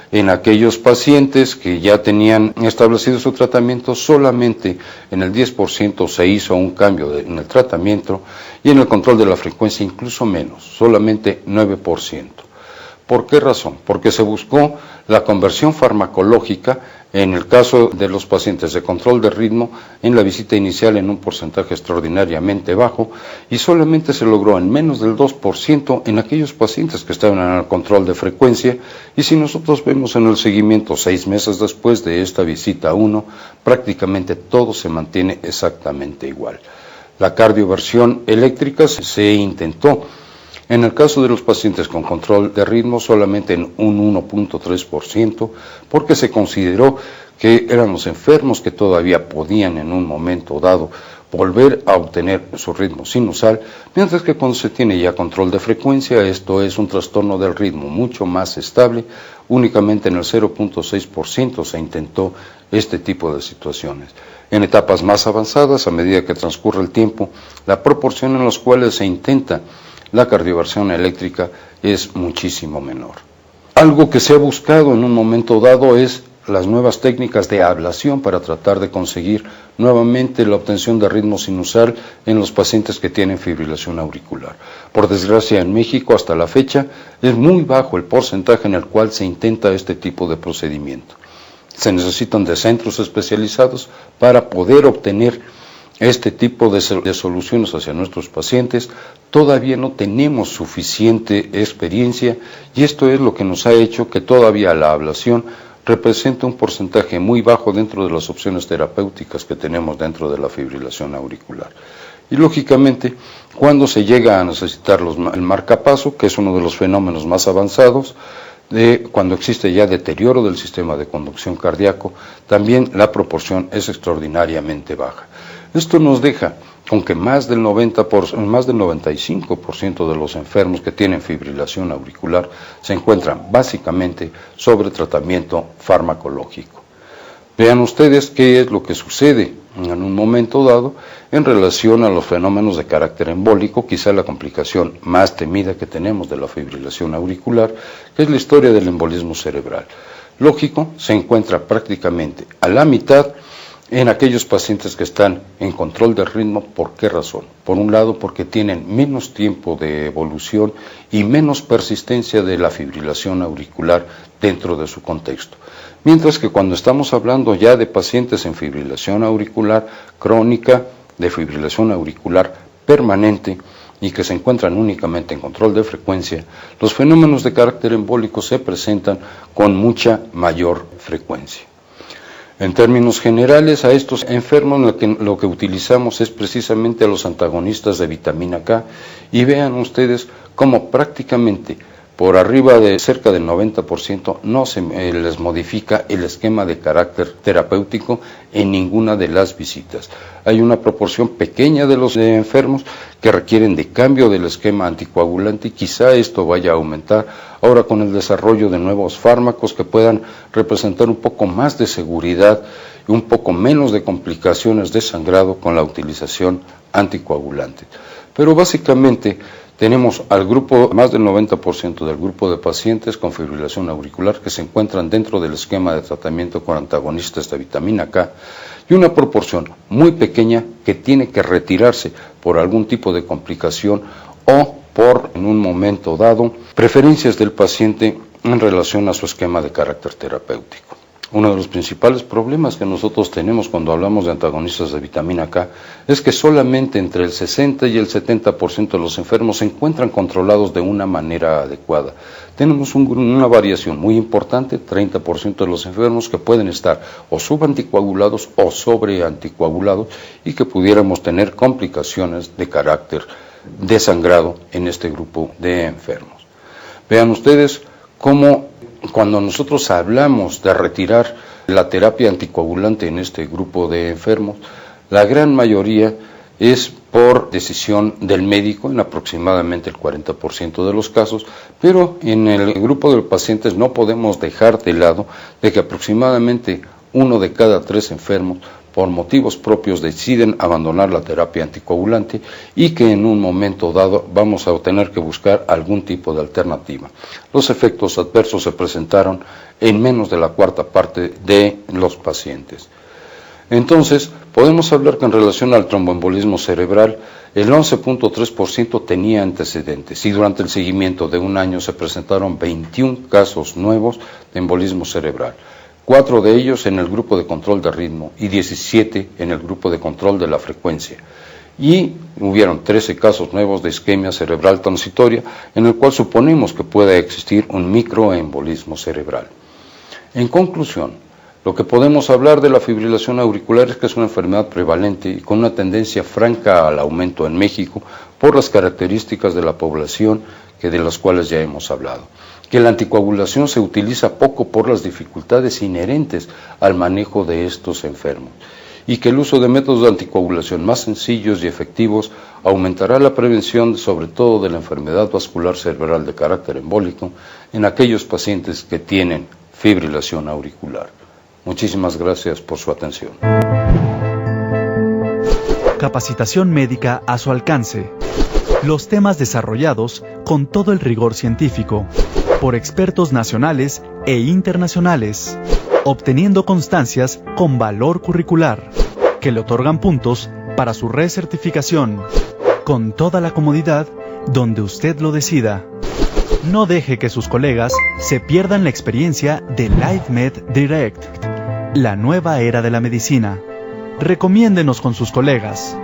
En aquellos pacientes que ya tenían establecido su tratamiento, solamente en el 10% se hizo un cambio en el tratamiento, y en el control de la frecuencia incluso menos, solamente 9%. ¿Por qué razón? Porque se buscó la conversión farmacológica en el caso de los pacientes de control de ritmo en la visita inicial en un porcentaje extraordinariamente bajo, y solamente se logró en menos del 2% en aquellos pacientes que estaban en el control de frecuencia. Y si nosotros vemos en el seguimiento 6 meses después de esta visita 1, prácticamente todo se mantiene exactamente igual. La cardioversión eléctrica se intentó en el caso de los pacientes con control de ritmo solamente en un 1.3%, porque se consideró que eran los enfermos que todavía podían en un momento dado volver a obtener su ritmo sinusal, mientras que cuando se tiene ya control de frecuencia, esto es un trastorno del ritmo mucho más estable, únicamente en el 0.6% se intentó este tipo de situaciones. En etapas más avanzadas, a medida que transcurre el tiempo, la proporción en las cuales se intenta la cardioversión eléctrica es muchísimo menor. Algo que se ha buscado en un momento dado es las nuevas técnicas de ablación para tratar de conseguir nuevamente la obtención de ritmo sinusal en los pacientes que tienen fibrilación auricular. Por desgracia, en México hasta la fecha es muy bajo el porcentaje en el cual se intenta este tipo de procedimiento. Se necesitan de centros especializados para poder obtener este tipo de soluciones hacia nuestros pacientes. Todavía no tenemos suficiente experiencia, y esto es lo que nos ha hecho que todavía la ablación representa un porcentaje muy bajo dentro de las opciones terapéuticas que tenemos dentro de la fibrilación auricular. Y lógicamente, cuando se llega a necesitar el marcapaso, que es uno de los fenómenos más avanzados, cuando existe ya deterioro del sistema de conducción cardíaco, también la proporción es extraordinariamente baja. Esto nos deja con que más del 95% de los enfermos que tienen fibrilación auricular se encuentran básicamente sobre tratamiento farmacológico. Vean ustedes qué es lo que sucede en un momento dado en relación a los fenómenos de carácter embólico, quizá la complicación más temida que tenemos de la fibrilación auricular, que es la historia del embolismo cerebral. Lógico, se encuentra prácticamente a la mitad en aquellos pacientes que están en control de ritmo. ¿Por qué razón? Por un lado, porque tienen menos tiempo de evolución y menos persistencia de la fibrilación auricular dentro de su contexto. Mientras que cuando estamos hablando ya de pacientes en fibrilación auricular crónica, de fibrilación auricular permanente, y que se encuentran únicamente en control de frecuencia, los fenómenos de carácter embólico se presentan con mucha mayor frecuencia. En términos generales, a estos enfermos lo que utilizamos es precisamente a los antagonistas de vitamina K, y vean ustedes cómo prácticamente por arriba de cerca del 90% no se les modifica el esquema de carácter terapéutico en ninguna de las visitas. Hay una proporción pequeña de los enfermos que requieren de cambio del esquema anticoagulante, y quizá esto vaya a aumentar ahora con el desarrollo de nuevos fármacos que puedan representar un poco más de seguridad y un poco menos de complicaciones de sangrado con la utilización anticoagulante. Pero básicamente tenemos al grupo, más del 90% del grupo de pacientes con fibrilación auricular que se encuentran dentro del esquema de tratamiento con antagonistas de vitamina K, y una proporción muy pequeña que tiene que retirarse por algún tipo de complicación o por, en un momento dado, preferencias del paciente en relación a su esquema de carácter terapéutico. Uno de los principales problemas que nosotros tenemos cuando hablamos de antagonistas de vitamina K es que solamente entre el 60 y el 70% de los enfermos se encuentran controlados de una manera adecuada. Tenemos una variación muy importante, 30% de los enfermos que pueden estar o subanticoagulados o sobreanticoagulados, y que pudiéramos tener complicaciones de carácter de sangrado en este grupo de enfermos. Vean ustedes cómo cuando nosotros hablamos de retirar la terapia anticoagulante en este grupo de enfermos, la gran mayoría es por decisión del médico en aproximadamente el 40% de los casos, pero en el grupo de pacientes no podemos dejar de lado de que aproximadamente 1 de cada 3 enfermos por motivos propios deciden abandonar la terapia anticoagulante y que en un momento dado vamos a tener que buscar algún tipo de alternativa. Los efectos adversos se presentaron en menos de la cuarta parte de los pacientes. Entonces, podemos hablar que en relación al tromboembolismo cerebral, el 11.3% tenía antecedentes y durante el seguimiento de un año se presentaron 21 casos nuevos de embolismo cerebral, 4 de ellos en el grupo de control de ritmo y 17 en el grupo de control de la frecuencia. Y hubieron 13 casos nuevos de isquemia cerebral transitoria, en el cual suponemos que pueda existir un microembolismo cerebral. En conclusión, lo que podemos hablar de la fibrilación auricular es que es una enfermedad prevalente y con una tendencia franca al aumento en México por las características de la población de las cuales ya hemos hablado. Que la anticoagulación se utiliza poco por las dificultades inherentes al manejo de estos enfermos y que el uso de métodos de anticoagulación más sencillos y efectivos aumentará la prevención sobre todo de la enfermedad vascular cerebral de carácter embólico en aquellos pacientes que tienen fibrilación auricular. Muchísimas gracias por su atención. Capacitación médica a su alcance. Los temas desarrollados con todo el rigor científico, por expertos nacionales e internacionales, obteniendo constancias con valor curricular, que le otorgan puntos para su recertificación, con toda la comodidad donde usted lo decida. No deje que sus colegas se pierdan la experiencia de LifeMed Direct, la nueva era de la medicina. Recomiéndenos con sus colegas.